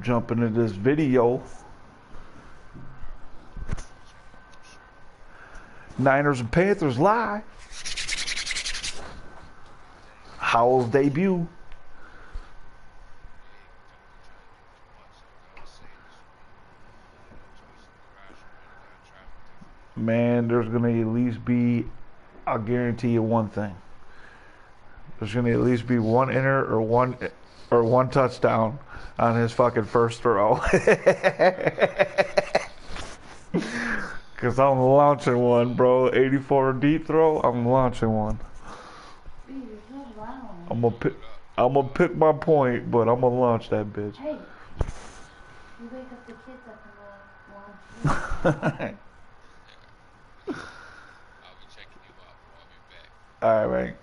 jump into this video. Niners and Panthers live. Howell's debut. Man, there's going to at least be, I'll guarantee you one thing. There's going to at least be one inner or one touchdown on his fucking first throw. Because I'm launching one, bro. 84 deep throw, I'm launching one. I'm gonna pick my point, but I'm gonna launch that bitch. Hey, you wake up the kids up and launch. I'll be checking you out. I'll be back. All right, man.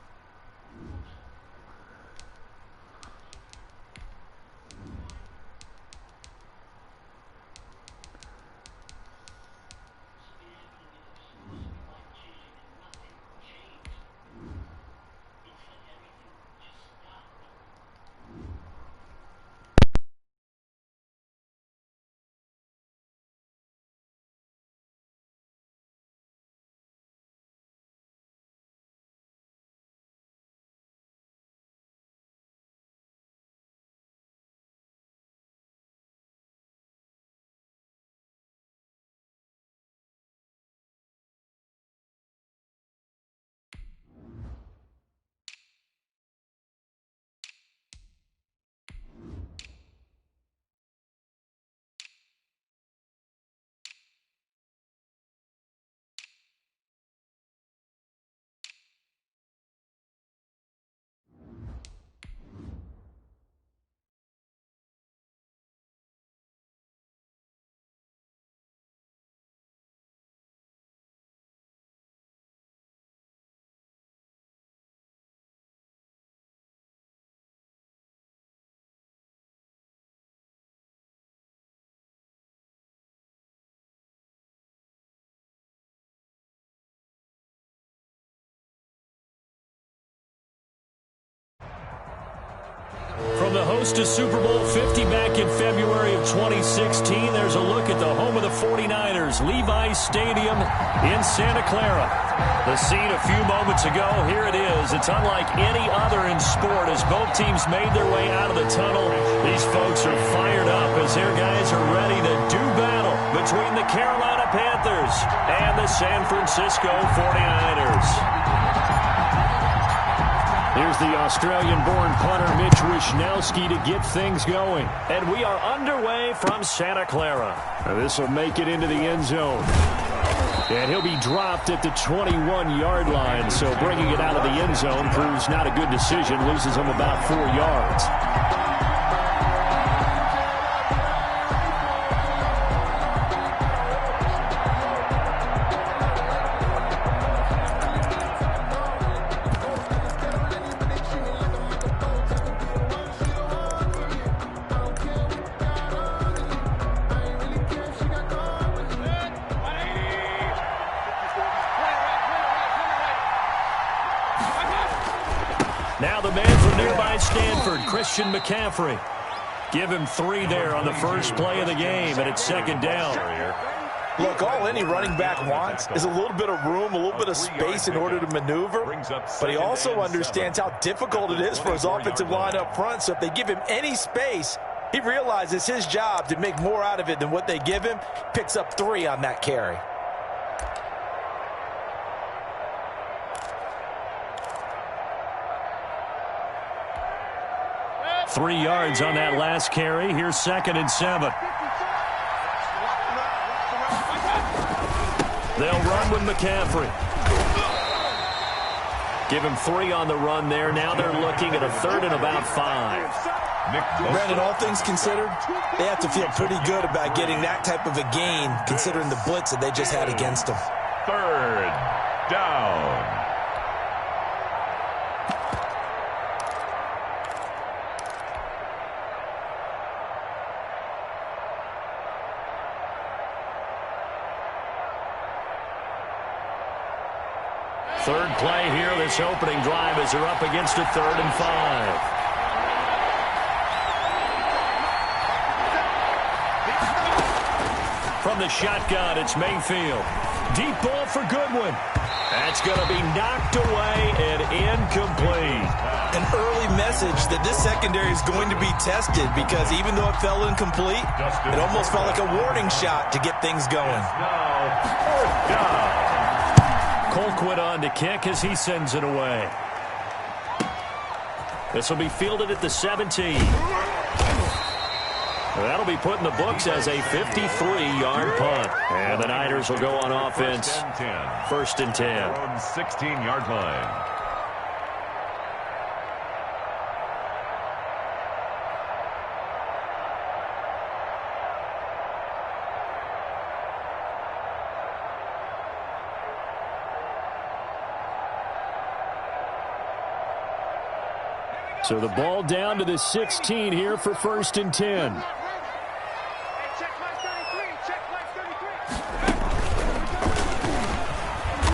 From the host to Super Bowl 50 back in February of 2016, there's a look at the home of the 49ers, Levi's Stadium in Santa Clara. The scene a few moments ago, here it is. It's unlike any other in sport as both teams made their way out of the tunnel. These folks are fired up as their guys are ready to do battle between the Carolina Panthers and the San Francisco 49ers. Here's the Australian-born punter Mitch Wishnowsky to get things going. And we are underway from Santa Clara. This will make it into the end zone. And he'll be dropped at the 21-yard line, so bringing it out of the end zone proves not a good decision. Loses him about 4 yards. Now the man from nearby Stanford, Christian McCaffrey. Give him 3 there on the first play of the game, and it's second down. Look, all any running back wants is a little bit of room, a little bit of space in order to maneuver. But he also understands how difficult it is for his offensive line up front. So if they give him any space, he realizes his job to make more out of it than what they give him. Picks up 3 on that carry. Three yards on that last carry. Here's 2nd and 7. They'll run with McCaffrey. Give him 3 on the run there. Now they're looking at a 3rd and about 5. Brandon, all things considered, they have to feel pretty good about getting that type of a gain, considering the blitz that they just had against them. 3rd down. Third play here, this opening drive as they're up against a 3rd and 5. From the shotgun, it's Mayfield. Deep ball for Goodwin. That's going to be knocked away and incomplete. An early message that this secondary is going to be tested because even though it fell incomplete, it almost felt like a warning shot to get things going. Colquitt on to kick as he sends it away. This will be fielded at the 17. That'll be put in the books as a 53-yard punt. And the Niners will go on offense. First and 10. 16-yard line. So the ball down to the 16 here for first and 10.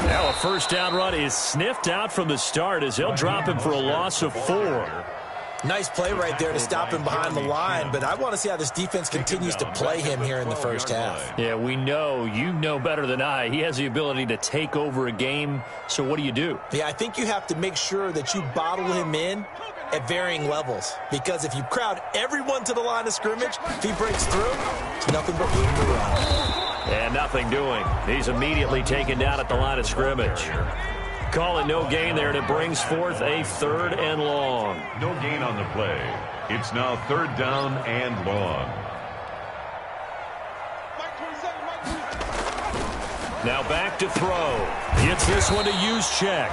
Now a first down run is sniffed out from the start as they'll drop him for a loss of 4. Nice play right there to stop him behind the line, but I want to see how this defense continues to play him here in the first half. Yeah, we know. You know better than I. He has the ability to take over a game, so what do you do? Yeah, I think you have to make sure that you bottle him in at varying levels, because if you crowd everyone to the line of scrimmage, if he breaks through, it's nothing but room to run. And nothing doing. He's immediately taken down at the line of scrimmage. Call it no gain there, and it brings forth a 3rd and long. No gain on the play. It's now 3rd down and long. Now back to throw. Gets this one to Juszczyk.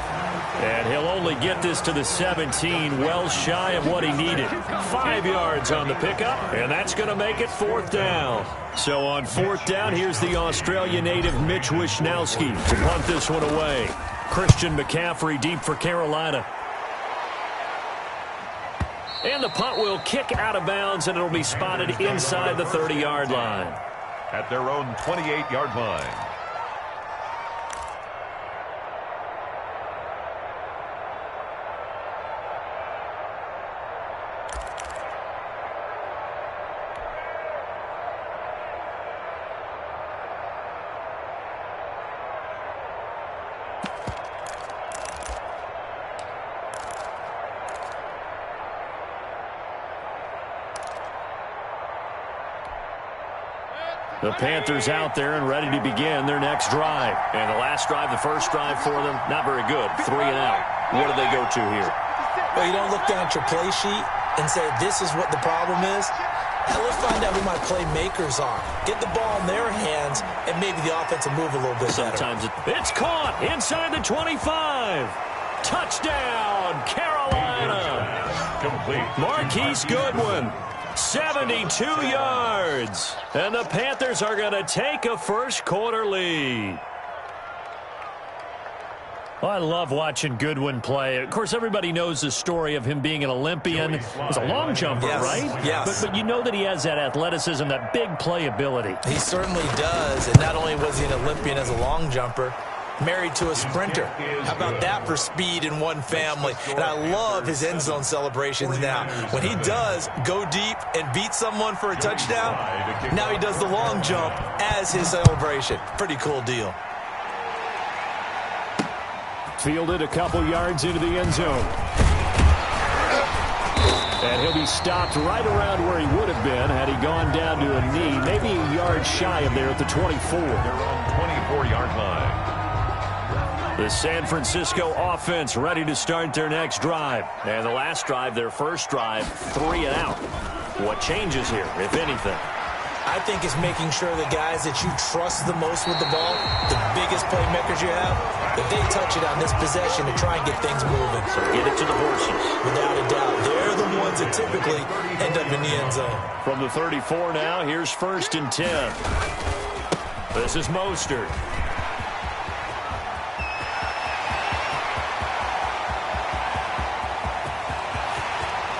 And he'll only get this to the 17, well shy of what he needed. 5 yards on the pickup, and that's going to make it 4th down. So on 4th down, here's the Australia native Mitch Wishnowsky to punt this one away. Christian McCaffrey deep for Carolina. And the punt will kick out of bounds, and it'll be spotted inside the 30-yard line. At their own 28-yard line. The Panthers out there and ready to begin their next drive. And the last drive, the first drive for them, not very good. 3 and out. What do they go to here? Well, you don't look down at your play sheet and say, this is what the problem is. Now let's find out who my playmakers are. Get the ball in their hands, and maybe the offense will move a little bit better. Sometimes it's caught inside the 25. Touchdown, Carolina. Complete. Marquise Goodwin. 72 yards. And the Panthers are going to take a first-quarter lead. Well, I love watching Goodwin play. Of course, everybody knows the story of him being an Olympian. He's a long jumper, right? Yes. But you know that he has that athleticism, that big play ability. He certainly does. And not only was he an Olympian as a long jumper, married to a sprinter. How about that for speed in one family? And I love his end zone celebrations now. When he does go deep and beat someone for a touchdown, now he does the long jump as his celebration. Pretty cool deal. Fielded a couple yards into the end zone. And he'll be stopped right around where he would have been had he gone down to a knee, maybe a yard shy of there at the 24. They're on 24-yard line. The San Francisco offense ready to start their next drive. And the last drive, their first drive, 3 and out. What changes here, if anything? I think it's making sure the guys that you trust the most with the ball, the biggest playmakers you have, that they touch it on this possession to try and get things moving. So get it to the horses. Without a doubt. They're the ones that typically end up in the end zone. From the 34 now, here's first and 10. This is Mostert.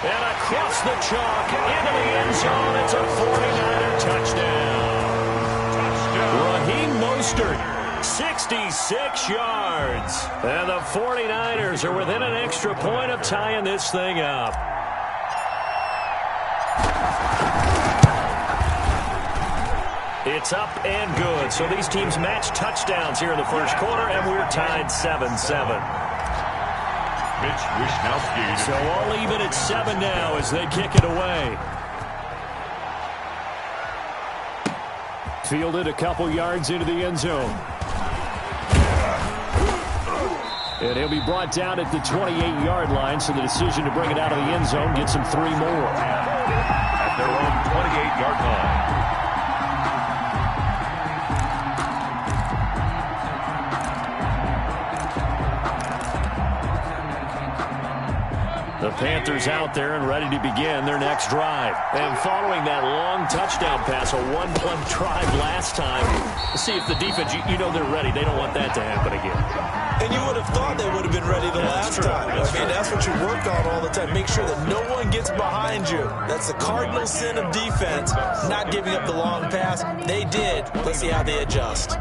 And across the chalk, into the end zone, it's a 49er touchdown. Raheem Mostert, 66 yards. And the 49ers are within an extra point of tying this thing up. It's up and good. So these teams match touchdowns here in the first quarter, and we're tied 7-7. Mitch Wishnowsky. So all even at 7 now as they kick it away. Fielded a couple yards into the end zone. And he'll be brought down at the 28-yard line, so the decision to bring it out of the end zone gets him 3 more. At their own 28-yard line. The Panthers out there and ready to begin their next drive. And following that long touchdown pass, a one-play drive last time, let's see if the defense, you know they're ready. They don't want that to happen again. And you would have thought they would have been ready the last time. I mean, that's what you work on all the time. Make sure that no one gets behind you. That's the cardinal sin of defense, not giving up the long pass. They did. Let's see how they adjust.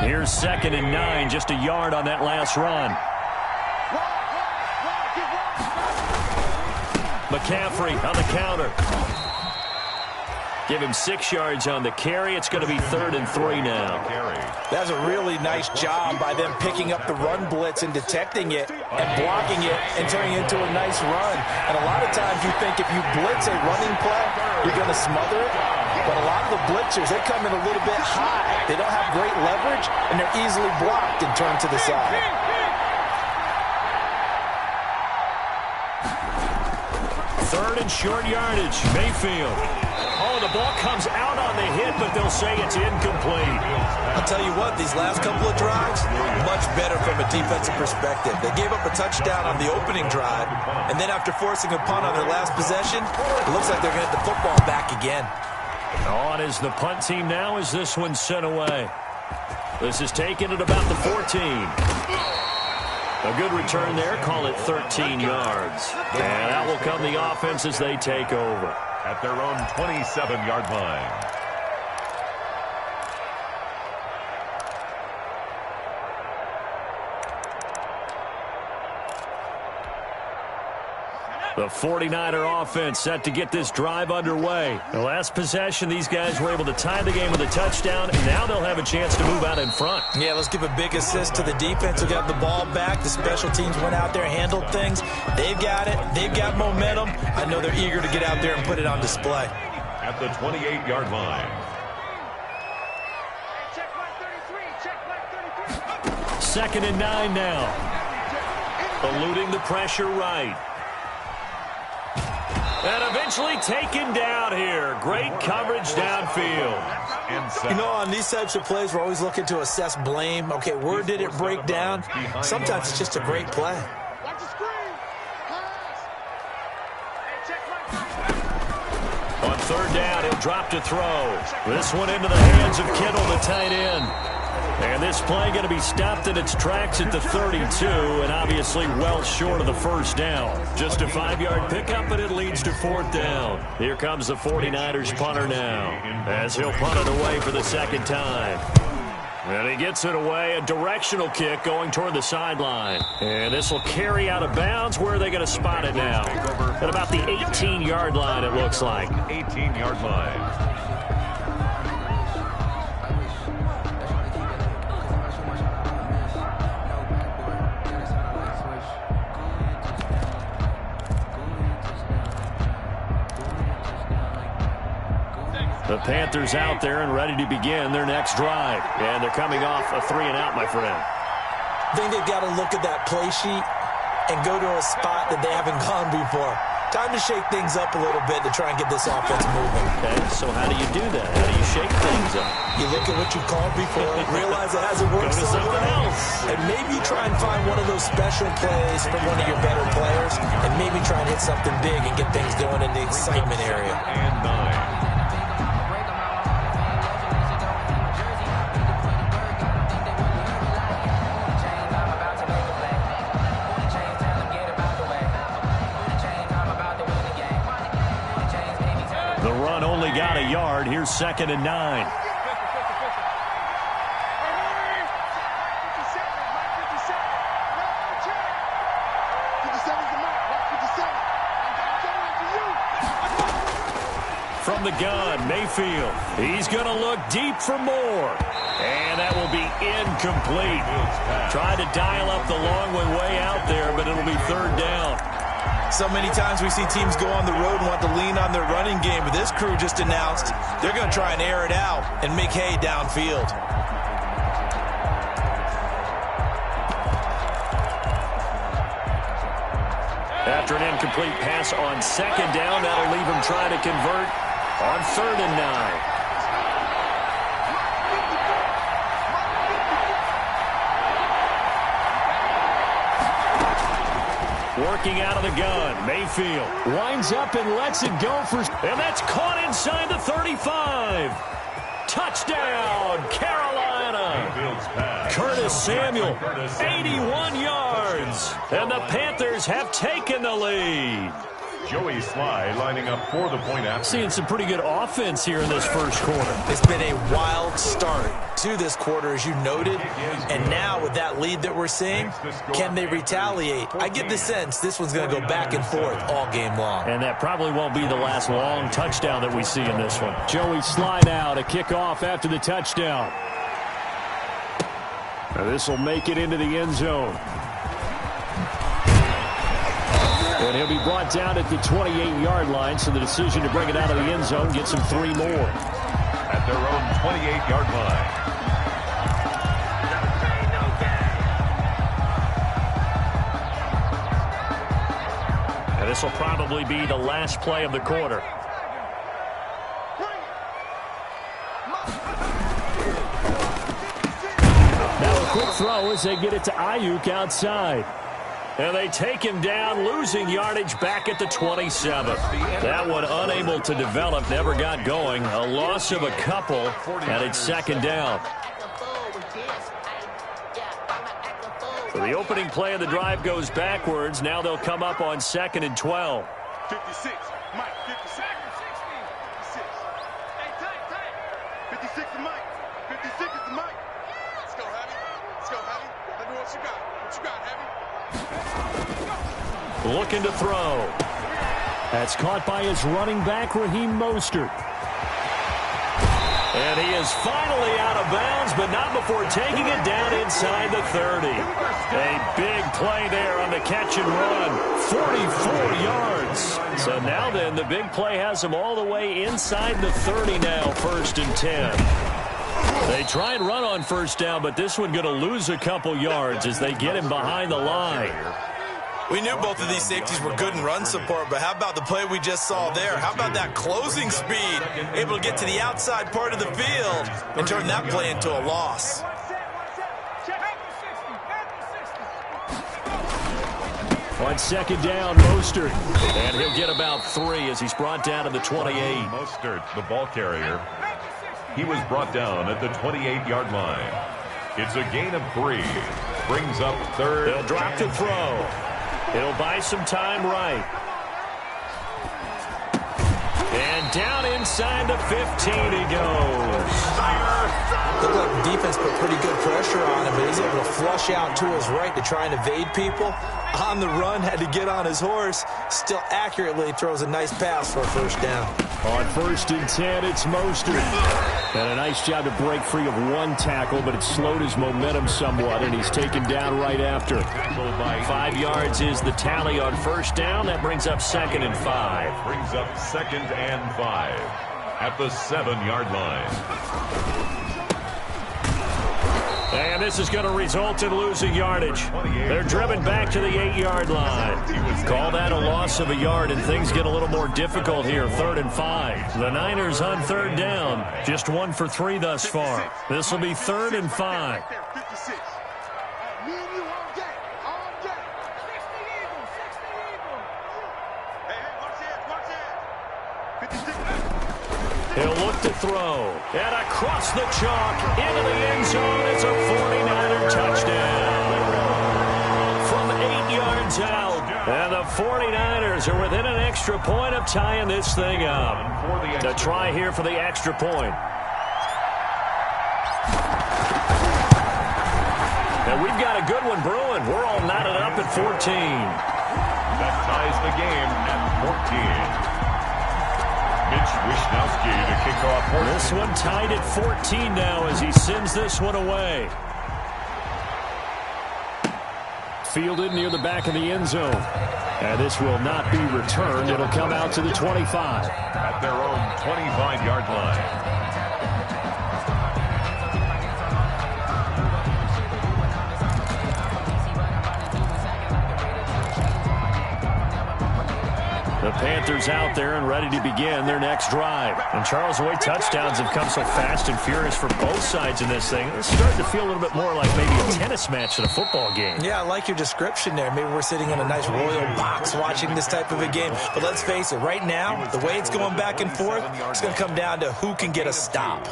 Here's 2nd and 9, just a yard on that last run. McCaffrey on the counter. Give him 6 yards on the carry. It's going to be 3rd and 3 now. That's a really nice job by them picking up the run blitz and detecting it and blocking it and turning it into a nice run. And a lot of times you think if you blitz a running play, you're going to smother it. But a lot of the blitzers, they come in a little bit high. They don't have great leverage, and they're easily blocked and turned to the side. Third and short yardage. Mayfield. Oh, the ball comes out on the hit, but they'll say it's incomplete. I'll tell you what, these last couple of drives, much better from a defensive perspective. They gave up a touchdown on the opening drive, and then after forcing a punt on their last possession, it looks like they're going to get the football back again. On is the punt team now as this one's sent away. This is taken at about the 14. A good return there. Call it 13 yards. And out will come the offense as they take over. At their own 27-yard line. The 49er offense set to get this drive underway. The last possession, these guys were able to tie the game with a touchdown, and now they'll have a chance to move out in front. Yeah, let's give a big assist to the defense who got the ball back. The special teams went out there, handled things. They've got it. They've got momentum. I know they're eager to get out there and put it on display. At the 28-yard line. Second and 9 now. Eluding the pressure right. And eventually taken down here. Great coverage downfield. You know, on these types of plays, we're always looking to assess blame. Okay, where did it break down? Sometimes it's just a great play. On 3rd down, he'll drop to throw. This one into the hands of Kittle, the tight end. And this play going to be stopped in its tracks at the 32, and obviously well short of the first down. Just a 5-yard pickup, and it leads to 4th down. Here comes the 49ers punter now, as he'll punt it away for the 2nd time. And he gets it away, a directional kick going toward the sideline. And this will carry out of bounds. Where are they going to spot it now? At about the 18-yard line, it looks like. 18-yard line. The Panthers out there and ready to begin their next drive. And they're coming off a 3-and-out, my friend. I think they've got to look at that play sheet and go to a spot that they haven't gone before. Time to shake things up a little bit to try and get this offense moving. Okay, so how do you do that? How do you shake things up? You look at what you called before, realize it hasn't worked so well, and maybe try and find one of those special plays from one of your better players, and maybe try and hit something big and get things going in the excitement area. And 9. The run only got a yard. Here's 2nd and 9. from the gun. Mayfield. He's going to look deep for more. And that will be incomplete. Tried to dial up the long way out there, but it'll be third down. So many times we see teams go on the road and want to lean on their running game, but this crew just announced they're going to try and air it out and make hay downfield. After an incomplete pass on second down, that'll leave him trying to convert on 3rd and 9. Working out of the gun, Mayfield winds up and lets it go for, and that's caught inside the 35. Touchdown, Carolina. Curtis Samuel, 81 yards, and the Panthers have taken the lead. Joey Sly lining up for the point after. Seeing some pretty good offense here in this first quarter. It's been a wild start to this quarter, as you noted. And now with that lead that we're seeing, can they retaliate? I get the sense this one's going to go back and forth all game long. And that probably won't be the last long touchdown that we see in this one. Joey Sly now to kick off after the touchdown. Now this will make it into the end zone. And he'll be brought down at the 28-yard line, so the decision to bring it out of the end zone gets him 3 more. At their own 28-yard line. And this will probably be the last play of the quarter. Now a quick throw as they get it to Ayuk outside. And they take him down, losing yardage back at the 27. That one unable to develop, never got going. A loss of a couple, and it's second down. So the opening play of the drive goes backwards. Now they'll come up on 2nd and 12. 56, Mike, 56. 56. Hey, tight. 56 to Mike. 56 is to Mike. Let's go, Heavy. Let's go, Heavy. Let me know what you got. What you got, Heavy? Looking to throw. That's caught by his running back, Raheem Mostert. And he is finally out of bounds, but not before taking it down inside the 30. A big play there on the catch and run. 44 yards. So now then, the big play has him all the way inside the 30 now, 1st and 10. They try and run on first down, but this one going to lose a couple yards as they get him behind the line. We knew both of these safeties were good in run support, but how about the play we just saw there? How about that closing speed? Able to get to the outside part of the field and turn that play into a loss. On second down, Mostert. And he'll get about 3 as he's brought down to the 28. Mostert, the ball carrier. He was brought down at the 28-yard line. It's a gain of 3. Brings up 3rd. They'll drop to throw. He'll buy some time right. And down inside the 15 he goes. Looked like the defense put pretty good pressure on him, but he's able to flush out to his right to try and evade people. On the run, had to get on his horse. Still accurately throws a nice pass for a first down. On 1st and 10, it's Mostert. And a nice job to break free of 1 tackle, but it slowed his momentum somewhat, and he's taken down right after. 5 yards is the tally on first down. That brings up 2nd and 5. Brings up 2nd and 5 at the 7-yard line. And this is going to result in losing yardage. They're driven back to the 8-yard line. Call that a loss of a yard, and things get a little more difficult here. 3rd and 5. The Niners on 3rd down. Just 1 for 3 thus far. This will be 3rd and 5. 56. Me and you all day. All day. 60 Eagles. 60 Eagles. Hey, watch that. 56. He'll look to throw. And across the chalk into the end zone. It's a 49er touchdown. From 8 yards out. And the 49ers are within an extra point of tying this thing up. To try here for the extra point. And we've got a good one brewing. We're all knotted up at 14. That ties the game at 14. Mitch Wishnowsky to kick off. This one tied at 14 now as he sends this one away. Fielded near the back of the end zone. And this will not be returned. It'll come out to the 25. At their own 25-yard line. The Panthers out there and ready to begin their next drive. And Charles, the way touchdowns have come so fast and furious for both sides in this thing, it's starting to feel a little bit more like maybe a tennis match than a football game. Yeah, I like your description there. Maybe we're sitting in a nice royal box watching this type of a game. But let's face it, right now, the way it's going back and forth, it's going to come down to who can get a stop.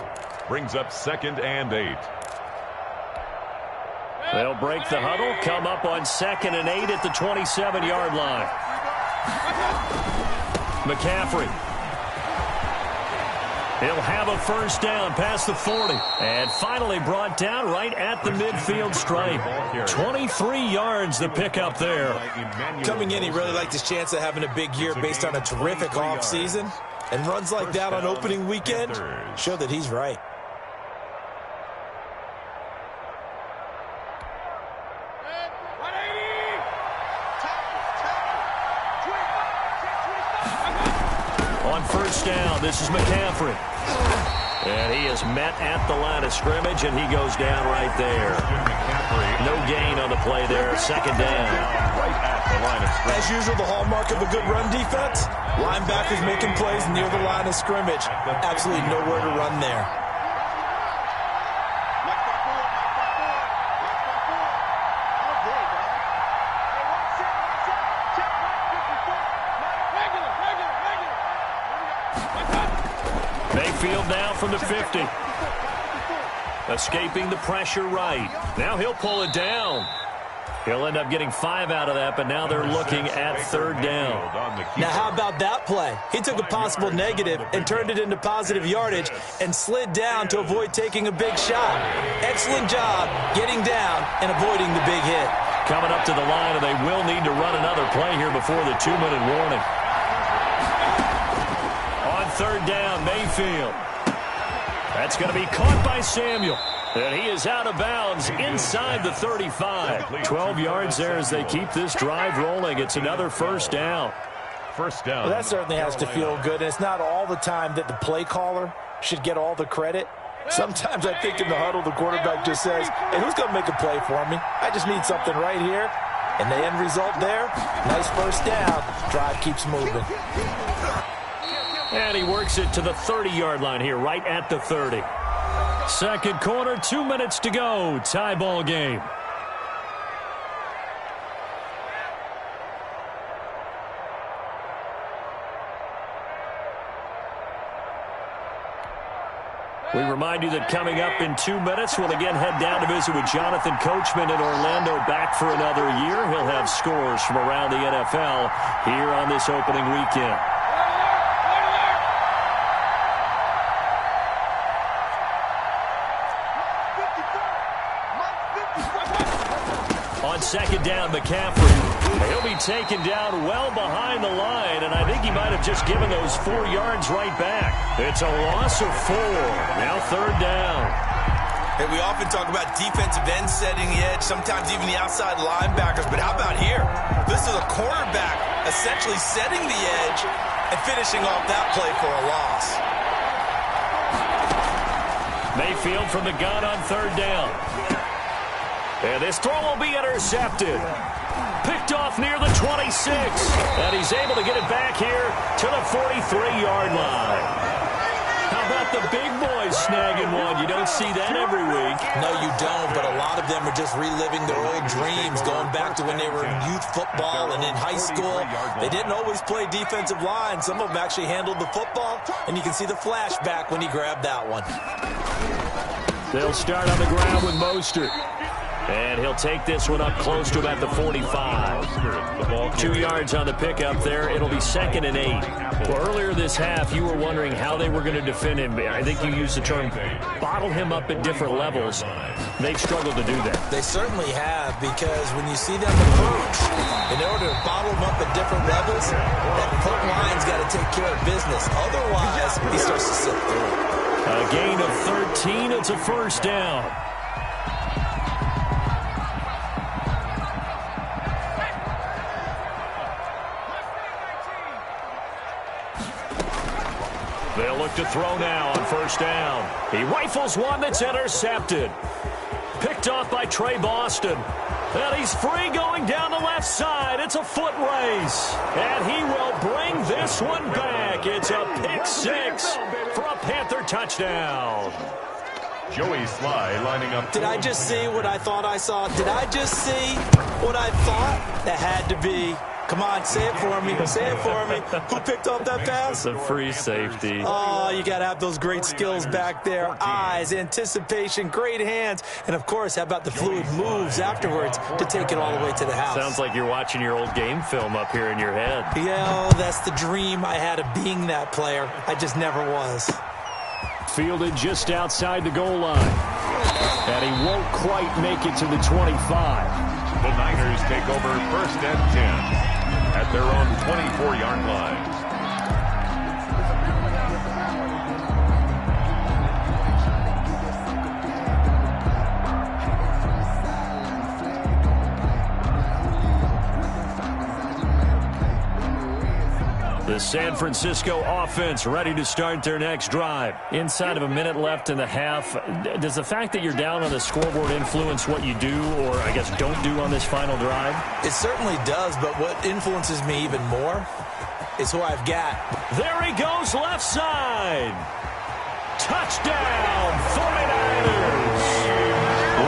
Brings up 2nd and 8. They'll break the huddle, come up on 2nd and 8 at the 27-yard line. McCaffrey. He'll have a first down past the 40. And finally brought down right at the midfield stripe. 23 yards the pickup there. Coming in, he really liked his chance of having a big year based on a terrific offseason. And runs like that on opening weekend show that he's right. First down, this is McCaffrey. And he is met at the line of scrimmage, and he goes down right there. No gain on the play there, 2nd down. Right at the line of scrimmage. As usual, the hallmark of a good run defense, linebackers making plays near the line of scrimmage. Absolutely nowhere to run there. Mayfield now from the 50. Escaping the pressure right. Now he'll pull it down. He'll end up getting 5 out of that, but now they're looking at 3rd down. Now how about that play? He took a possible negative and turned it into positive yardage and slid down to avoid taking a big shot. Excellent job getting down and avoiding the big hit. Coming up to the line, and they will need to run another play here before the 2-minute warning. On 3rd down, Mayfield. That's going to be caught by Samuel. And he is out of bounds inside the 35. 12 yards there as they keep this drive rolling. It's another first down. First down. Well, that certainly has to feel good. And it's not all the time that the play caller should get all the credit. Sometimes I think in the huddle, the quarterback just says, hey, who's going to make a play for me? I just need something right here. And the end result there, nice first down. Drive keeps moving. And he works it to the 30-yard line here, right at the 30. Second quarter, 2 minutes to go. Tie ball game. We remind you that coming up in 2 minutes, we'll again head down to visit with Jonathan Coachman in Orlando, back for another year. He'll have scores from around the NFL here on this opening weekend. On second down, McCaffrey. He'll be taken down well behind the line, and I think he might have just given those 4 yards right back. It's a loss of 4. Now 3rd down. Hey, we often talk about defensive end setting the edge, sometimes even the outside linebackers, but how about here? This is a quarterback essentially setting the edge and finishing off that play for a loss. Mayfield from the gun on 3rd down. And this throw will be intercepted. Picked off near the 26. And he's able to get it back here to the 43-yard line. How about the big boys snagging one? You don't see that every week. No, you don't, but a lot of them are just reliving their old dreams, going back to when they were in youth football and in high school. They didn't always play defensive line. Some of them actually handled the football, and you can see the flashback when he grabbed that one. They'll start on the ground with Mostert. And he'll take this one up close to about the 45. 2 yards on the pickup there. It'll be 2nd and 8. Well, earlier this half, you were wondering how they were going to defend him. I think you used the term bottle him up at different levels. They've struggled to do that. They certainly have, because when you see them approach, in order to bottle them up at different levels, is. That front line's got to take care of business. Otherwise, he starts to slip through. A gain of 13. It's a first down. They'll look to throw now on first down. He rifles one that's intercepted. Picked off by Trey Boston. And he's free going down the left side. It's a foot race. And he will bring this one back. It's a pick six for a Panther touchdown. Joey Sly lining up. Did I just see what I thought I saw? Did I just see what I thought? That had to be. Come on, say it for me. Say it for me. Who picked up that pass? It's a free safety. Oh, you got to have those great skills back there. Eyes, anticipation, great hands. And, of course, how about the fluid moves afterwards to take it all the way to the house? Sounds like you're watching your old game film up here in your head. Yeah, that's the dream I had of being that player. I just never was. Fielded just outside the goal line. And he won't quite make it to the 25. The Niners take over first and 10 at their own 24-yard line. The San Francisco offense ready to start their next drive. Inside of a minute left in the half, does the fact that you're down on the scoreboard influence what you do, or I guess don't do on this final drive? It certainly does, but what influences me even more is who I've got. There he goes, left side. Touchdown, 49ers.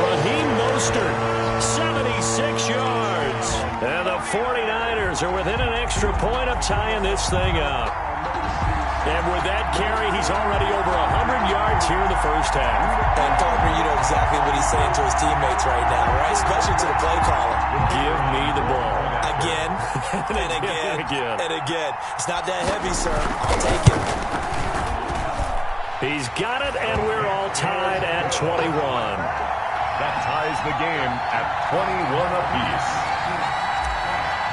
Raheem Mostert, 76 yards. And the 49ers are within an extra point of tying this thing up. And with that carry, he's already over 100 yards here in the first half. And Parker, you know exactly what he's saying to his teammates right now, right? Especially to the play caller. Give me the ball. Again, and again, and again. It's not that heavy, sir. I'll take it. He's got it, and we're all tied at 21. That ties the game at 21 apiece.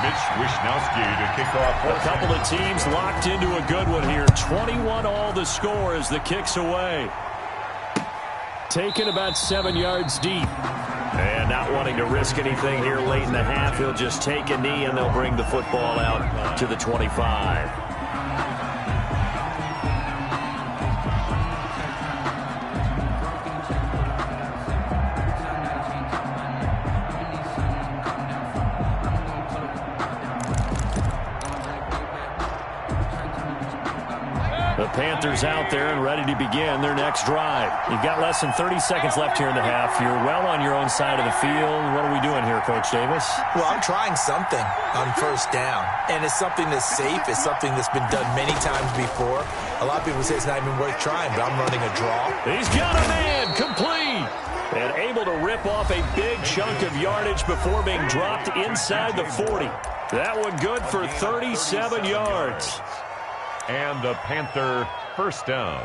Mitch Wishnowsky to kick off. A couple of teams locked into a good one here. 21 all the score as the kick's away. Taken about 7 yards deep. And not wanting to risk anything here late in the half, he'll just take a knee and they'll bring the football out to the 25. The Panthers out there and ready to begin their next drive. You've got less than 30 seconds left here in the half. You're well on your own side of the field. What are we doing here, Coach Davis? Well, I'm trying something on first down. And it's something that's safe. It's something that's been done many times before. A lot of people say it's not even worth trying, but I'm running a draw. He's got a man, complete. And able to rip off a big chunk of yardage before being dropped inside the 40. That one good for 37 yards. And the Panther first down.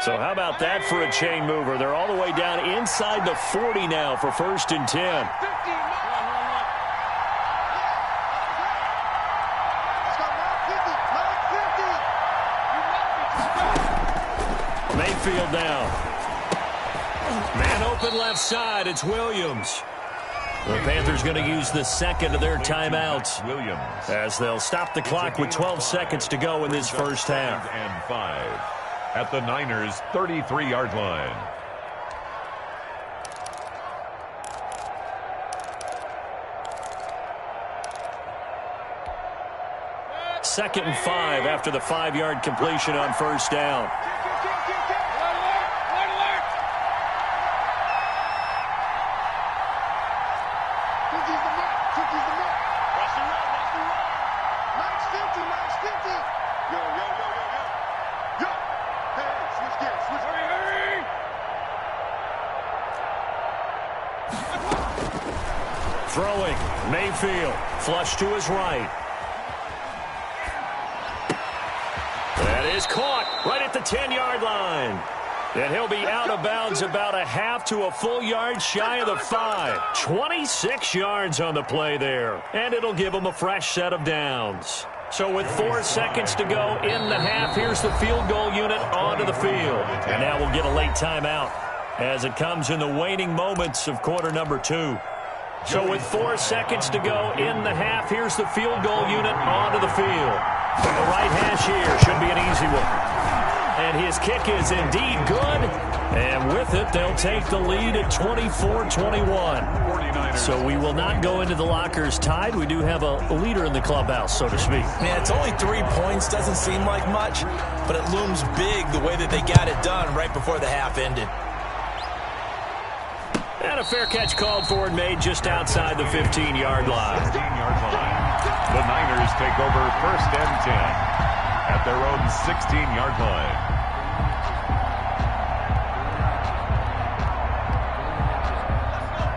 So how about that for a chain mover? They're all the way down inside the 40 now for first and 10. Mayfield down. Man open left side. It's Williams. The Panthers going to use the second of their timeouts. Williams. As they'll stop the clock with 12 seconds to go in this first half. And 5 at the Niners' 33-yard line. Second and 5 after the 5-yard completion on first down. Throwing, Mayfield, flush to his right. That is caught right at the 10-yard line. And he'll be out of bounds about a half to a full yard shy of the 5. 26 yards on the play there. And it'll give him a fresh set of downs. So with 4 seconds to go in the half, here's the field goal unit onto the field. And now we'll get a late timeout as it comes in the waning moments of quarter number 2. So with 4 seconds to go in the half, here's the field goal unit onto the field. From the right hash here, should be an easy one. And his kick is indeed good. And with it, they'll take the lead at 24-21. So we will not go into the lockers tied. We do have a leader in the clubhouse, so to speak. Yeah, it's only 3 points. Doesn't seem like much, but it looms big the way that they got it done right before the half ended. And a fair catch called for and made just outside the 15-yard line. 15-yard line. The Niners take over 1st and 10 at their own 16-yard line.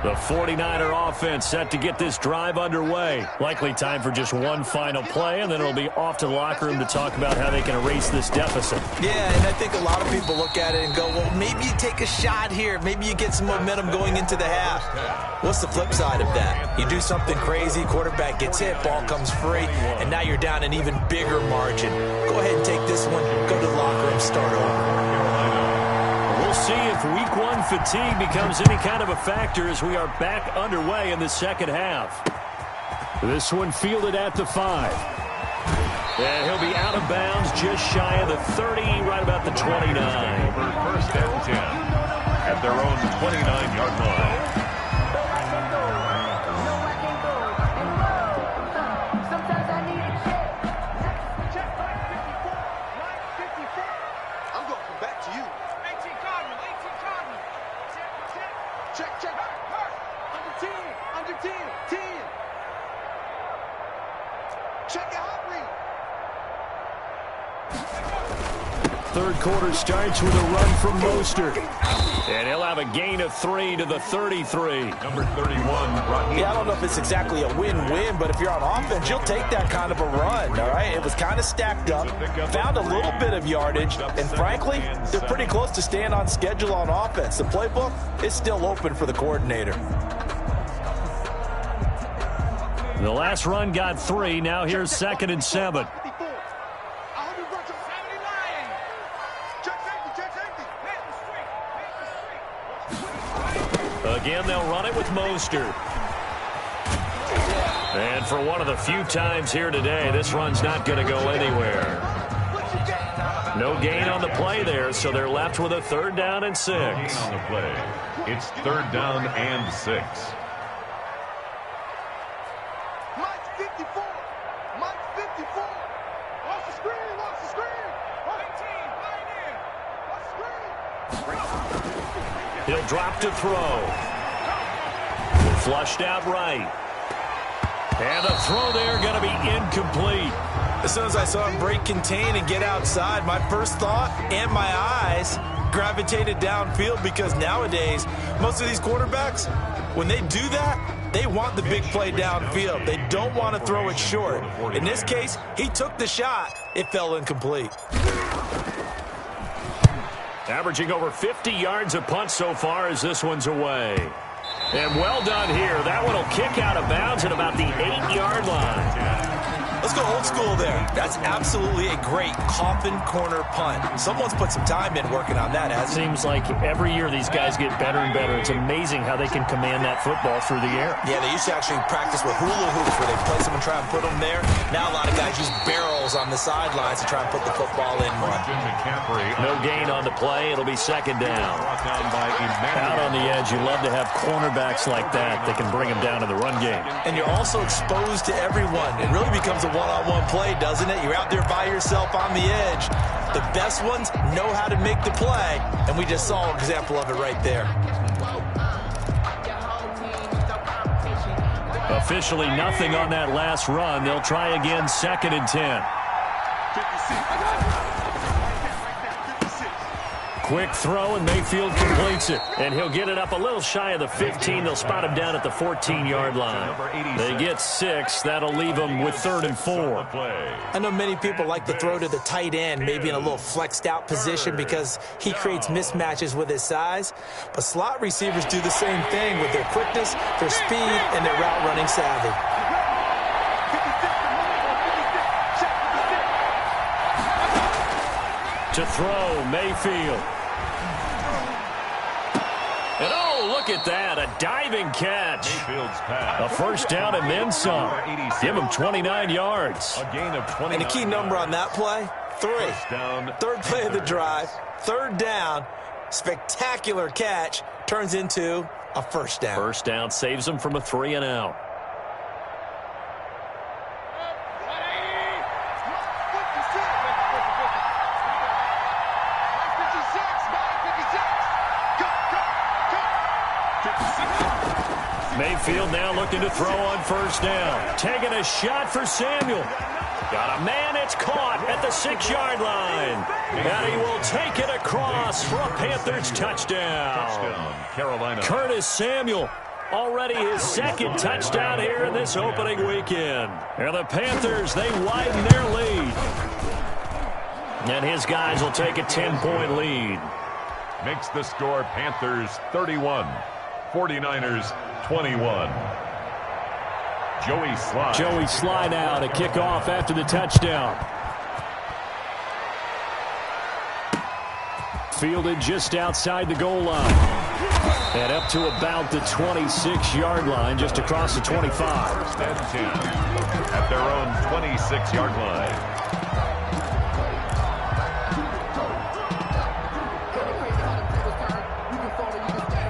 The 49er offense set to get this drive underway. Likely time for just one final play, and then it'll be off to the locker room to talk about how they can erase this deficit. Yeah, and I think a lot of people look at it and go, well, maybe you take a shot here. Maybe you get some momentum going into the half. What's the flip side of that? You do something crazy, quarterback gets hit, ball comes free, and now you're down an even bigger margin. Go ahead and take this one, go to the locker room, start over. We'll see if week 1 fatigue becomes any kind of a factor as we are back underway in the second half. This one fielded at the 5. And he'll be out of bounds just shy of the 30, right about the 29. Over 1st and 10 at their own 29-yard line. Third quarter starts with a run from Mostert. And he'll have a gain of 3 to the 33. Number 31, Raheem. Yeah, I don't know if it's exactly a win-win, but if you're on offense, you'll take that kind of a run, all right? It was kind of stacked up, found a little bit of yardage, and frankly, they're pretty close to staying on schedule on offense. The playbook is still open for the coordinator. The last run got 3. Now here's 2nd and 7. Again, they'll run it with Mostert. And for one of the few times here today, this run's not going to go anywhere. No gain on the play there, so they're left with a 3rd down and 6. On the play. It's 3rd down and 6. Mike 54. Mike 54. Watch the screen. Watch the screen. 19. Watch the screen. He'll drop to throw. Flushed out right. And the throw there going to be incomplete. As soon as I saw him break contain and get outside, my first thought and my eyes gravitated downfield, because nowadays, most of these quarterbacks, when they do that, they want the big play downfield. They don't want to throw it short. In this case, he took the shot. It fell incomplete. Averaging over 50 yards a punt so far as this one's away. And well done here. That one will kick out of bounds at about the 8-yard line. Let's go old school there. That's absolutely a great coffin corner punt. Someone's put some time in working on that, hasn't it? Seems like every year these guys get better and better. It's amazing how they can command that football through the air. Yeah, they used to actually practice with hula hoops where they place them and try and put them there. Now a lot of guys use barrels on the sidelines to try and put the football in more. No gain on the play. It'll be 2nd down. Out on the edge, you love to have cornerbacks like that that can bring them down in the run game. And you're also exposed to everyone. It really becomes a one-on-one play, doesn't it? You're out there by yourself on the edge. The best ones know how to make the play, and we just saw an example of it right there. Officially nothing on that last run. They'll try again, 2nd and 10. Quick throw, and Mayfield completes it. And he'll get it up a little shy of the 15. They'll spot him down at the 14-yard line. They get 6. That'll leave them with 3rd and 4. I know many people like to throw to the tight end, maybe in a little flexed out position because he creates mismatches with his size. But slot receivers do the same thing with their quickness, their speed, and their route running savvy. To throw, Mayfield. And oh, look at that, a diving catch. A first down and then some. Give him 29 yards. A gain of 20. And the key number on that play, 3. Third play of the drive, 3rd down, spectacular catch, turns into a first down. First down saves him from a 3 and out. Mayfield now looking to throw on first down. Taking a shot for Samuel. Got a man, it's caught at the 6-yard line. And he will take it across for a Panthers touchdown. Carolina. Curtis Samuel, already his 2nd touchdown here in this opening weekend. And the Panthers, they widen their lead. And his guys will take a 10-point lead. Makes the score Panthers 31, 49ers 21. Joey Slye now to kick off after the touchdown. Fielded just outside the goal line. And up to about the 26-yard line, just across the 25. First and 10 at their own 26-yard line.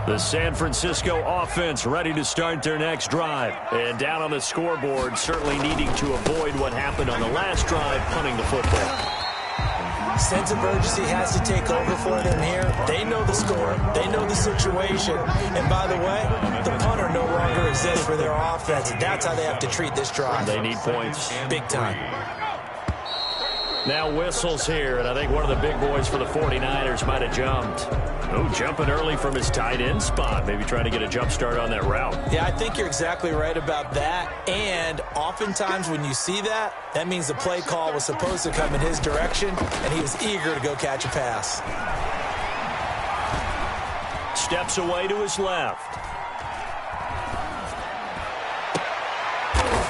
The San Francisco offense ready to start their next drive. And down on the scoreboard, certainly needing to avoid what happened on the last drive, punting the football. Sense of urgency has to take over for them here. They know the score. They know the situation. And by the way, the punter no longer exists for their offense. That's how they have to treat this drive. They need points. Big time. Now whistles here, and I think one of the big boys for the 49ers might have jumped. Oh, jumping early from his tight end spot. Maybe trying to get a jump start on that route. Yeah, I think you're exactly right about that. And oftentimes when you see that, that means the play call was supposed to come in his direction, and he was eager to go catch a pass. Steps away to his left.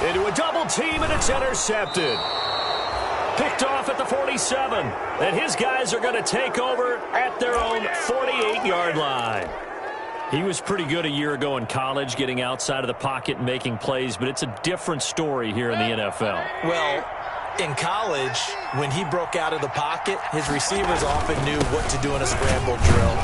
Into a double team, and it's intercepted. Picked off at the 47, and his guys are going to take over at their own 48-yard line. He was pretty good a year ago in college, getting outside of the pocket and making plays, but it's a different story here in the NFL. Well, in college, when he broke out of the pocket, his receivers often knew what to do in a scramble drill.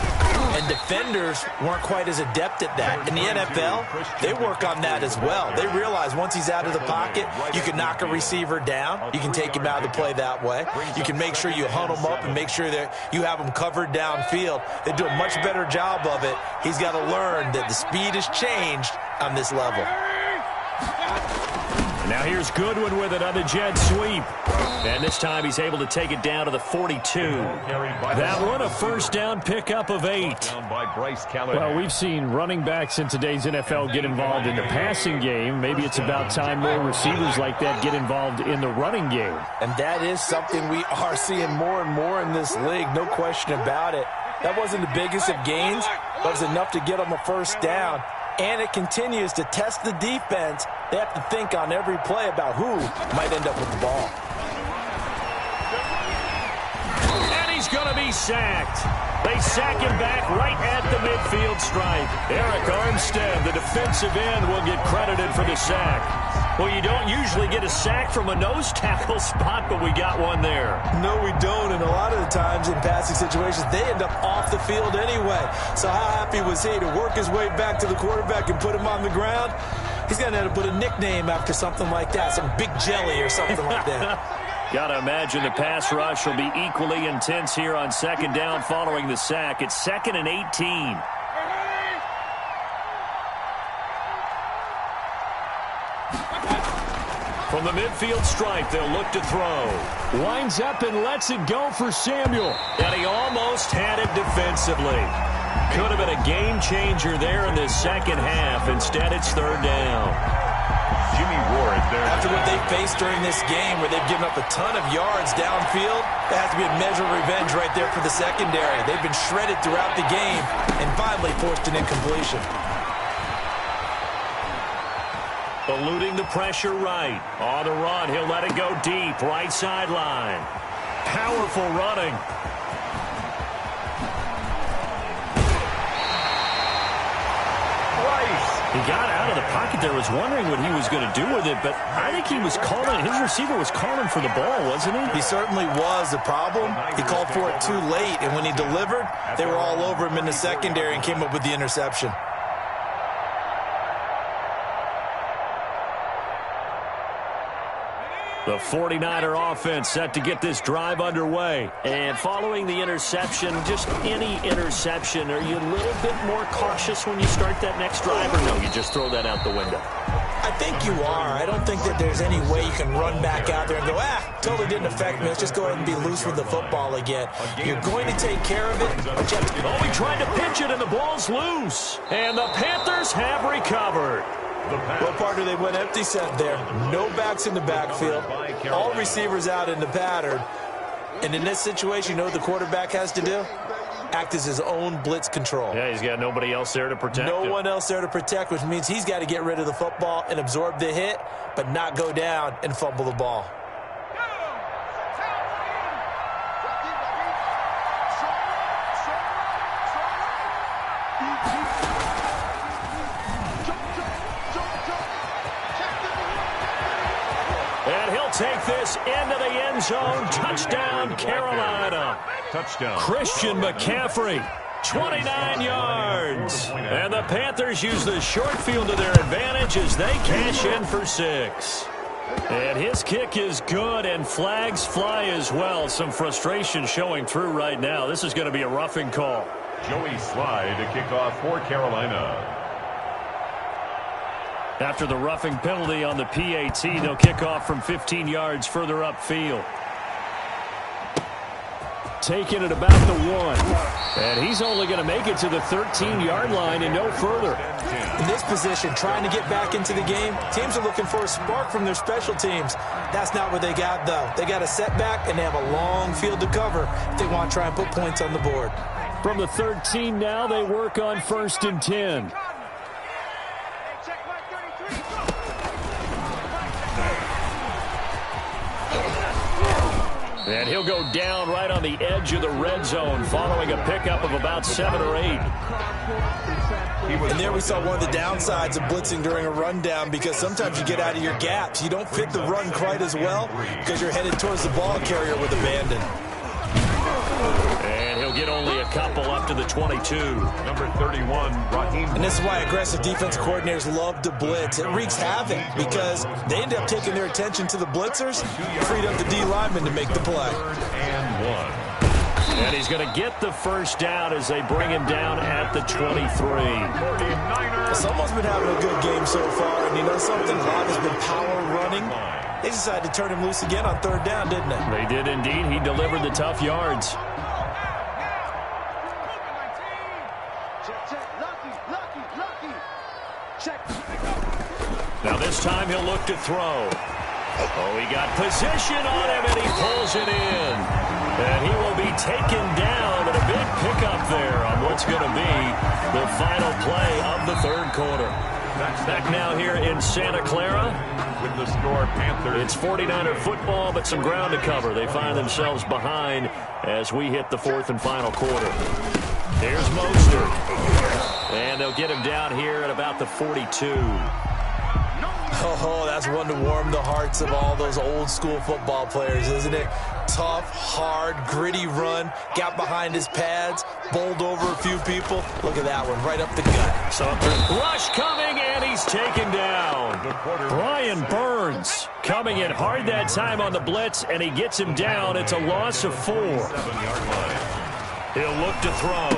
And defenders weren't quite as adept at that. In the NFL, they work on that as well. They realize once he's out of the pocket, you can knock a receiver down. You can take him out of the play that way. You can make sure you hunt him up and make sure that you have him covered downfield. They do a much better job of it. He's got to learn that the speed has changed on this level. Now here's Goodwin with it on the jet sweep. And this time he's able to take it down to the 42. That one a first down pickup of 8. Well, we've seen running backs in today's NFL get involved in the passing game. Maybe it's about time more receivers like that get involved in the running game. And that is something we are seeing more and more in this league, no question about it. That wasn't the biggest of gains, but it was enough to get them a first down. And it continues to test the defense. They have to think on every play about who might end up with the ball. And he's going to be sacked. They sack him back right at the midfield stripe. Eric Armstead, the defensive end, will get credited for the sack. Well, you don't usually get a sack from a nose tackle spot, but we got one there. No, we don't, and a lot of the times in passing situations, they end up off the field anyway. So how happy was he to work his way back to the quarterback and put him on the ground? He's going to end up with a nickname after something like that, some Big Jelly or something like that. Got to imagine the pass rush will be equally intense here on second down following the sack. It's 2nd and 18. From the midfield stripe, they'll look to throw. Winds up and lets it go for Samuel. And he almost had it defensively. Could have been a game changer there in this second half. Instead, it's third down. Jimmy Ward there. After what they faced during this game where they've given up a ton of yards downfield, that has to be a measure of revenge right there for the secondary. They've been shredded throughout the game and finally forced an incompletion. Eluding the pressure right. On the run, he'll let it go deep. Right sideline. Powerful running. He got out of the pocket there, was wondering what he was going to do with it, but I think he was calling, his receiver was calling for the ball, wasn't he? He certainly was. The problem, he called for it too late, and when he delivered, they were all over him in the secondary and came up with the interception. The 49er offense set to get this drive underway. And following the interception, just any interception, are you a little bit more cautious when you start that next drive, or no, you just throw that out the window? I think you are. I don't think that there's any way you can run back out there and go, totally didn't affect me. Let's just go ahead and be loose with the football again. You're going to take care of it, but you have to... Oh, he tried to pitch it, and the ball's loose. And the Panthers have recovered. Well, partner, they went empty set there. No backs in the backfield. All receivers out in the pattern. And in this situation, you know what the quarterback has to do? Act as his own blitz control. Yeah, he's got nobody else there to protect him. No one else there to protect, which means he's got to get rid of the football and absorb the hit, but not go down and fumble the ball. And he'll take this into the end zone. Touchdown, Carolina. Touchdown. Christian McCaffrey, 29 yards. And the Panthers use the short field to their advantage as they cash in for 6. And his kick is good, and flags fly as well. Some frustration showing through right now. This is going to be a roughing call. Joey Slye to kick off for Carolina. After the roughing penalty on the PAT, they'll kick off from 15 yards further upfield. Taking it about the 1. And he's only going to make it to the 13-yard line and no further. In this position, trying to get back into the game, teams are looking for a spark from their special teams. That's not what they got, though. They got a setback, and they have a long field to cover if they want to try and put points on the board. From the 13 now, they work on 1st and 10. And he'll go down right on the edge of the red zone following a pickup of about 7 or 8. And there we saw one of the downsides of blitzing during a rundown, because sometimes you get out of your gaps. You don't fit the run quite as well because you're headed towards the ball carrier with abandon. And he'll get only a couple up to the 22. Number 31, Raheem. And this is why aggressive defense coordinators love to blitz. It wreaks havoc because they end up taking their attention to the blitzers, freed up the D lineman to make the play. And 1. And he's going to get the first down as they bring him down at the 23. Someone's been having a good game so far, and you know something? A lot has been power running. They decided to turn him loose again on 3rd down, didn't they? They did indeed. He delivered the tough yards. Now this time he'll look to throw. Oh, he got position on him, and he pulls it in. And he will be taken down, and a big pickup there on what's going to be the final play of the 3rd quarter. Back now here in Santa Clara. With the score, Panthers. It's 49er football, but some ground to cover. They find themselves behind as we hit the 4th and final quarter. There's Mostert. And they'll get him down here at about the 42. Oh, that's one to warm the hearts of all those old school football players, isn't it? Tough, hard, gritty run, got behind his pads, bowled over a few people. Look at that one, right up the gut. So rush coming, and he's taken down. Brian Burns coming in hard that time on the blitz, and he gets him down. It's a loss of 4. He'll look to throw.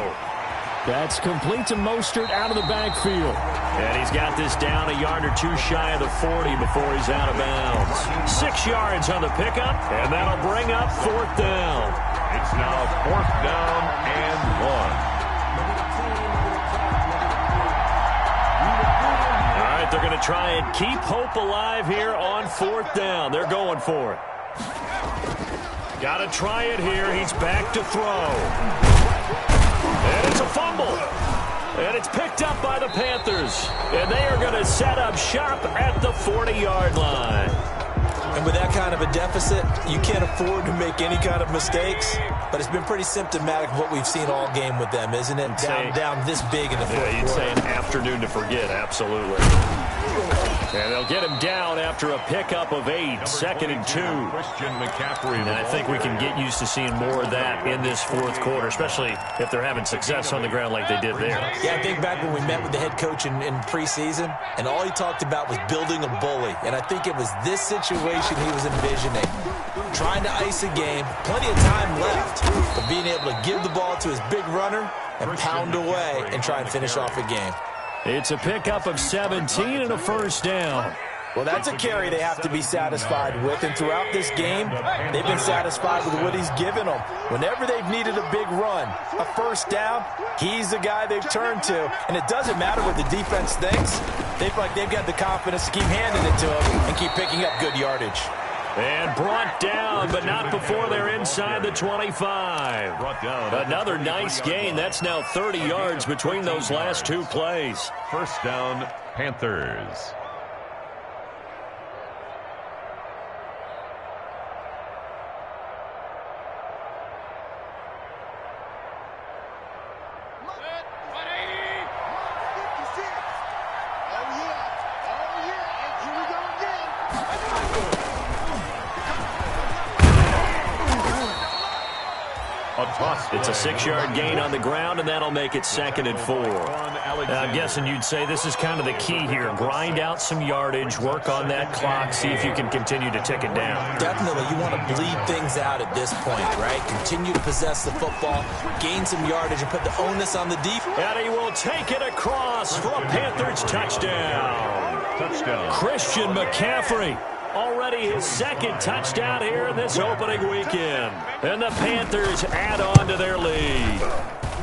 That's complete to Mostert out of the backfield. And he's got this down a yard or two shy of the 40 before he's out of bounds. 6 yards on the pickup, and that'll bring up 4th down. It's now 4th down and 1. All right, they're going to try and keep hope alive here on 4th down. They're going for it. Got to try it here. He's back to throw. And it's a fumble. And it's picked up by the Panthers. And they are going to set up shop at the 40-yard line. And with that kind of a deficit, you can't afford to make any kind of mistakes. But it's been pretty symptomatic of what we've seen all game with them, isn't it? Down this big in the fourth quarter. You'd say an afternoon to forget, absolutely. And they'll get him down after a pickup of 8, 2nd and 2. Christian McCaffrey. And I think we can get used to seeing more of that in this fourth quarter, especially if they're having success on the ground like they did there. Yeah, I think back when we met with the head coach in preseason, and all he talked about was building a bully. And I think it was this situation he was envisioning. Trying to ice a game, plenty of time left, but being able to give the ball to his big runner and pound away and try and finish off a game. It's a pickup of 17 and a 1st down. Well, that's a carry they have to be satisfied with, and throughout this game, they've been satisfied with what he's given them. Whenever they've needed a big run, a 1st down, he's the guy they've turned to, and it doesn't matter what the defense thinks. They feel like they've got the confidence to keep handing it to him and keep picking up good yardage. And brought down, but not before they're inside the 25. Brought down. Another nice gain. That's now 30 yards between those last 2 plays. 1st down, Panthers. It's a 6-yard gain on the ground, and that'll make it 2nd and 4. I'm guessing you'd say this is kind of the key here. Grind out some yardage, work on that clock, see if you can continue to tick it down. Definitely. You want to bleed things out at this point, right? Continue to possess the football, gain some yardage, and put the onus on the defense. And he will take it across for a Panthers touchdown. Touchdown. Christian McCaffrey. Already his 2nd touchdown here in this opening weekend. And the Panthers add on to their lead.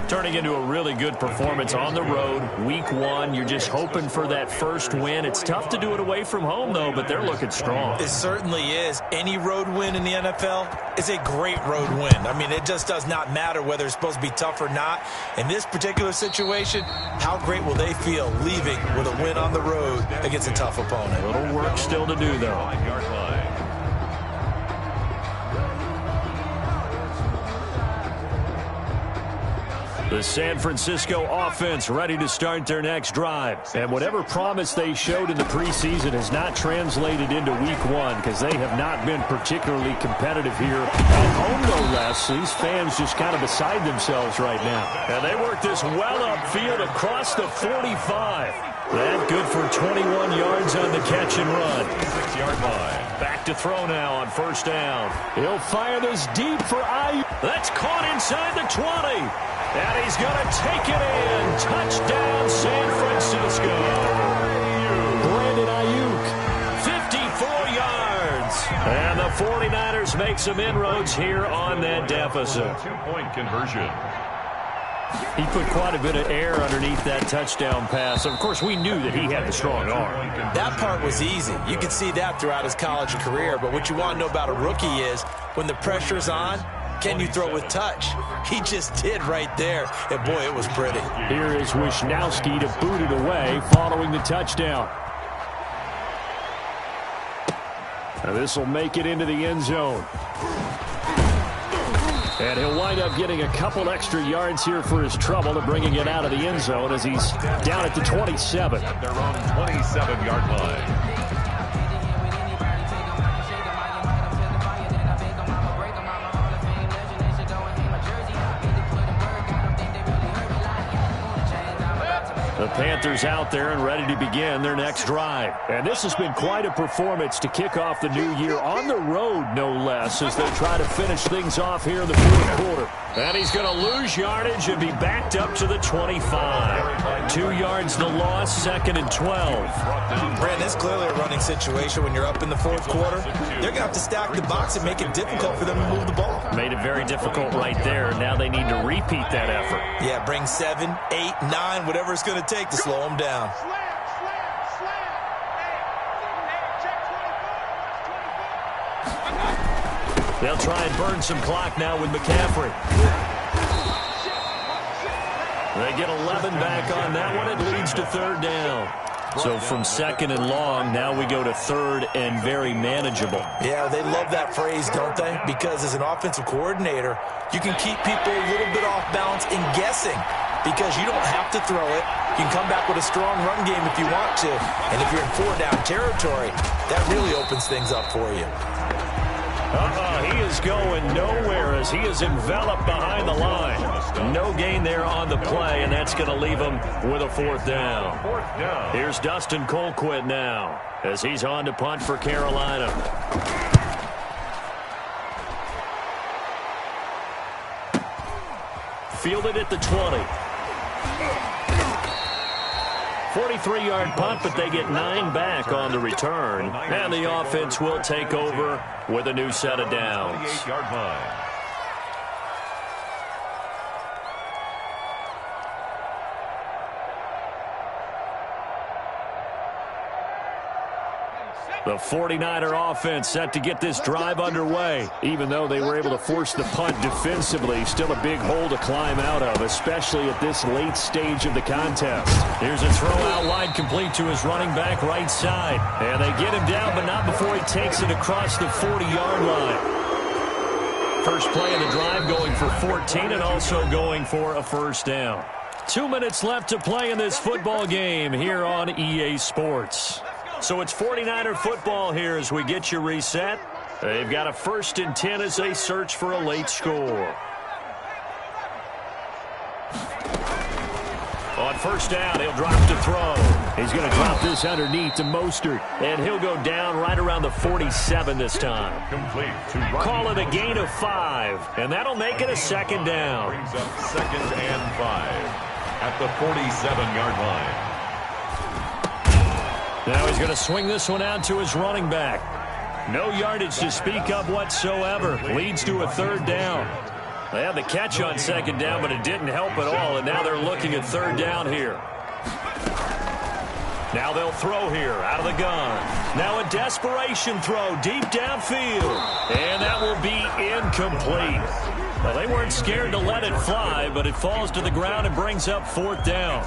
Turning into a really good performance on the road. Week 1, you're just hoping for that first win. It's tough to do it away from home, though, but they're looking strong. It certainly is. Any road win in the NFL is a great road win. I mean, it just does not matter whether it's supposed to be tough or not. In this particular situation, how great will they feel leaving with a win on the road against a tough opponent? A little work still to do, though. 9-yard line. The San Francisco offense ready to start their next drive. And whatever promise they showed in the preseason has not translated into week 1 because they have not been particularly competitive here at home, no less. These fans just kind of beside themselves right now. And they work this well upfield across the 45. That good for 21 yards on the catch and run. 6-yard line. Back to throw now on 1st down. He'll fire this deep for Ayuk. That's caught inside the 20. And he's going to take it in. Touchdown, San Francisco. Brandon Ayuk, 54 yards. And the 49ers make some inroads here on that deficit. 2-point conversion. He put quite a bit of air underneath that touchdown pass. Of course, we knew that he had the strong arm. That part was easy. You could see that throughout his college career. But what you want to know about a rookie is when the pressure's on, can you throw with touch? He just did right there. And, boy, it was pretty. Here is Wisnowski to boot it away following the touchdown. Now this will make it into the end zone. And he'll wind up getting a couple extra yards here for his trouble to bringing it out of the end zone as he's down at the 27. At their own 27-yard line. The Panthers out there and ready to begin their next drive. And this has been quite a performance to kick off the new year on the road, no less, as they try to finish things off here in the fourth quarter. And he's going to lose yardage and be backed up to the 25. 2 yards the loss, 2nd and 12. Brandon, it's clearly a running situation when you're up in the fourth quarter. They're going to have to stack the box and make it difficult for them to move the ball. Made it very difficult right there. Now they need to repeat that effort. Yeah, bring 7, 8, 9, whatever it's going to take to slow them down. They'll try and burn some clock now with McCaffrey. They get 11 back on that one. It leads to 3rd down. So from 2nd and long, now we go to 3rd and very manageable. Yeah, they love that phrase, don't they? Because as an offensive coordinator, you can keep people a little bit off balance and guessing because you don't have to throw it. You can come back with a strong run game if you want to. And if you're in 4-down territory, that really opens things up for you. He is going nowhere as he is enveloped behind the line. No gain there on the play, and that's going to leave him with a 4th down. Here's Dustin Colquitt now as he's on to punt for Carolina. Fielded at the 20. 43-yard punt, but they get 9 back on the return. And the offense will take over with a new set of downs. 28-yard line. The 49er offense set to get this drive underway. Even though they were able to force the punt defensively, still a big hole to climb out of, especially at this late stage of the contest. Here's a throw out wide complete to his running back right side. And they get him down, but not before he takes it across the 40-yard line. First play of the drive going for 14 and also going for a 1st down. 2 minutes left to play in this football game here on EA Sports. So it's 49er football here as we get you reset. They've got a 1st and 10 as they search for a late score. On 1st down, he'll drop to throw. He's going to drop this underneath to Mostert, and he'll go down right around the 47 this time. Complete to Call it a gain of 5, and that'll make it a 2nd down. Brings up 2nd and 5 at the 47-yard line. Now he's going to swing this one out to his running back. No yardage to speak of whatsoever. Leads to a 3rd down. They had the catch on 2nd down, but it didn't help at all, and now they're looking at 3rd down here. Now they'll throw here out of the gun. Now a desperation throw deep downfield, and that will be incomplete. Well, they weren't scared to let it fly, but it falls to the ground and brings up 4th down.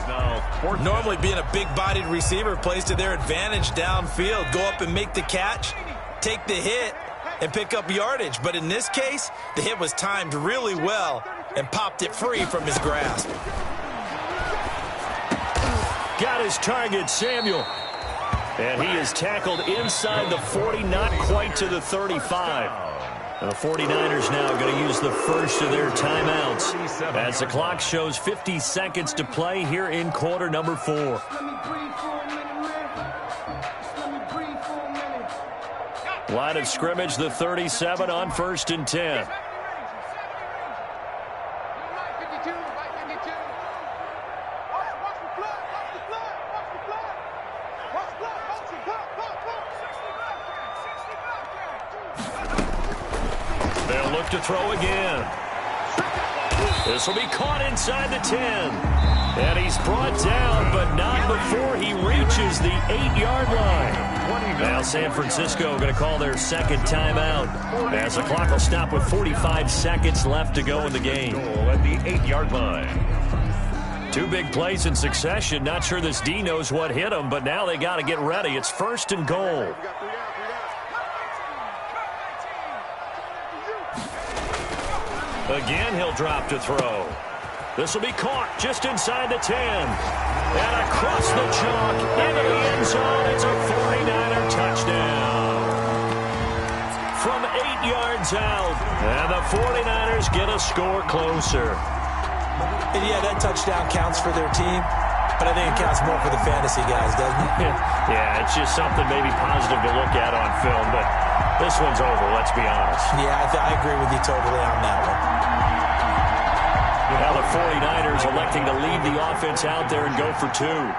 Normally being a big-bodied receiver plays to their advantage downfield. Go up and make the catch, take the hit, and pick up yardage. But in this case, the hit was timed really well and popped it free from his grasp. Got his target, Samuel. And he is tackled inside the 40, not quite to the 35. The 49ers now going to use the first of their timeouts as the clock shows 50 seconds to play here in quarter number 4. Line of scrimmage, the 37 on 1st and 10. They'll look to throw again. This will be caught inside the 10. And he's brought down, but not before he reaches the 8-yard line. Now San Francisco going to call their 2nd timeout as the clock will stop with 45 seconds left to go in the game. At the 8-yard line. 2 big plays in succession. Not sure this D knows what hit him, but now they got to get ready. It's 1st and goal. Again, he'll drop to throw. This will be caught just inside the 10. And across the chalk into the end zone. It's a 49er touchdown. From 8 yards out. And the 49ers get a score closer. And yeah, that touchdown counts for their team. But I think it counts more for the fantasy guys, doesn't it? Yeah, it's just something maybe positive to look at on film, but this one's over, let's be honest. Yeah, I agree with you totally on that one. Now the 49ers electing to leave the offense out there and go for two.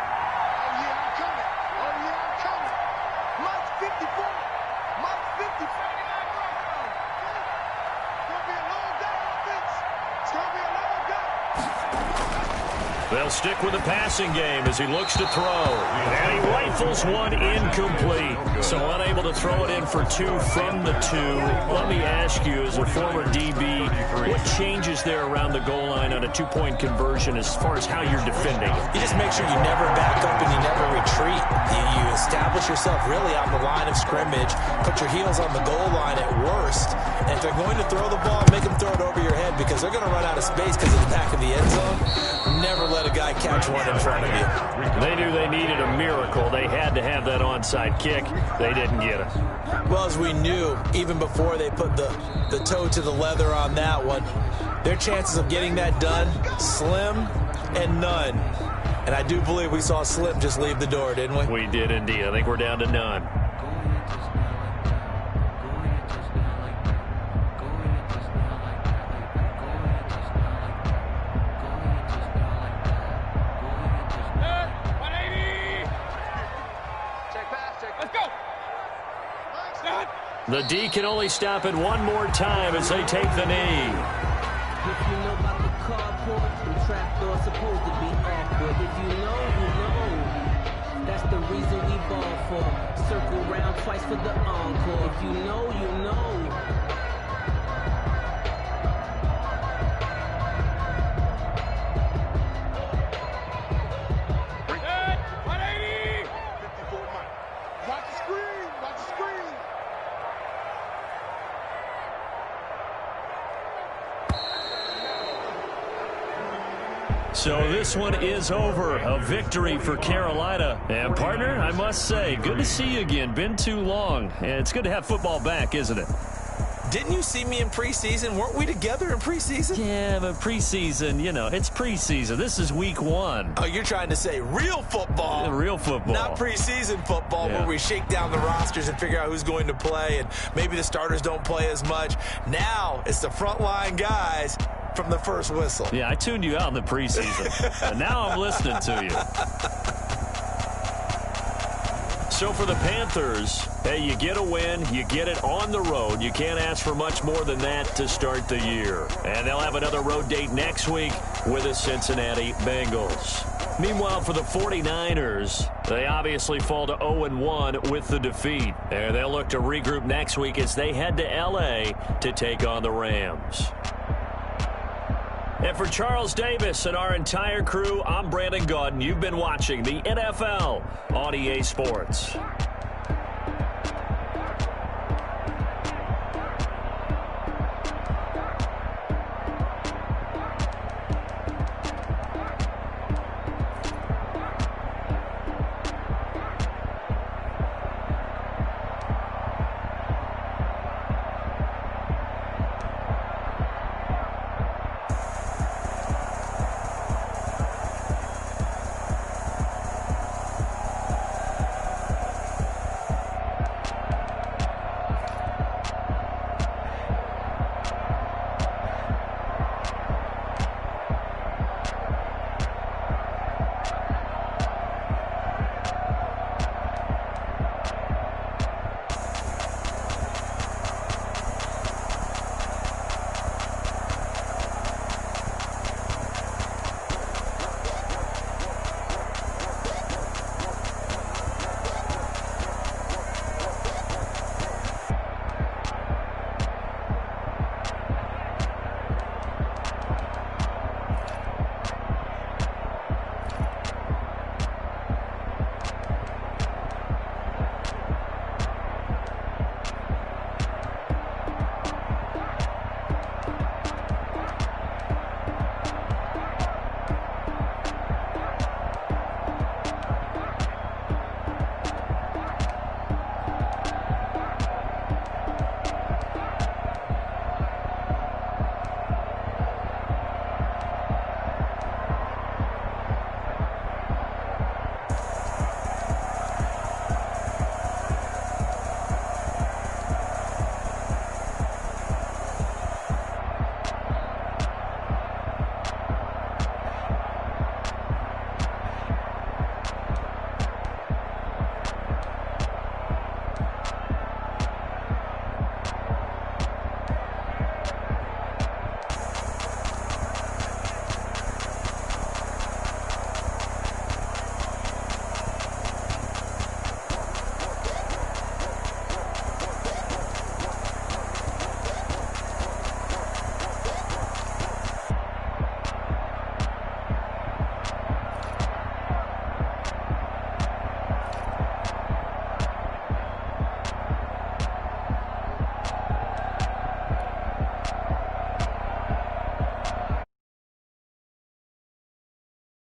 They'll stick with the passing game as he looks to throw. And he rifles one incomplete. So unable to throw it in for two from the two. Let me ask you, as a former DB, what changes there around the goal line on a two-point conversion as far as how you're defending? You just make sure you never back up and you never retreat. You establish yourself really on the line of scrimmage, put your heels on the goal line at worst, and if they're going to throw the ball, make them throw it over your head because they're going to run out of space because of the back of the end zone. Never let a guy catch one in front of you. They knew they needed a miracle. They had to have that onside kick. They didn't get it. Well, as we knew, even before they put the toe to the leather on that one, their chances of getting that done, slim and none. And I do believe we saw Slim just leave the door, didn't we? We did indeed. I think we're down to none. The D can only stop it one more time as they take the knee. If you know about the carport, the trapdoor's supposed to be awkward. If you know, you know. That's the reason we ball for. Circle round twice for the encore. If you know, you know. So this one is over. A victory for Carolina. And, partner, I must say, good to see you again. Been too long. And it's good to have football back, isn't it? Didn't you see me in preseason? Weren't we together in preseason? Yeah, but preseason, you know, it's preseason. This is week one. Oh, you're trying to say real football. Yeah, real football. Not preseason football where we shake down the rosters and figure out who's going to play, and maybe the starters don't play as much. Now it's the frontline guys from the first whistle. Yeah, I tuned you out in the preseason. And now I'm listening to you. So for the Panthers, hey, you get a win, you get it on the road. You can't ask for much more than that to start the year. And they'll have another road date next week with the Cincinnati Bengals. Meanwhile, for the 49ers, they obviously fall to 0-1 with the defeat. And they'll look to regroup next week as they head to L.A. to take on the Rams. And for Charles Davis and our entire crew, I'm Brandon Gaudin. You've been watching the NFL on EA Sports.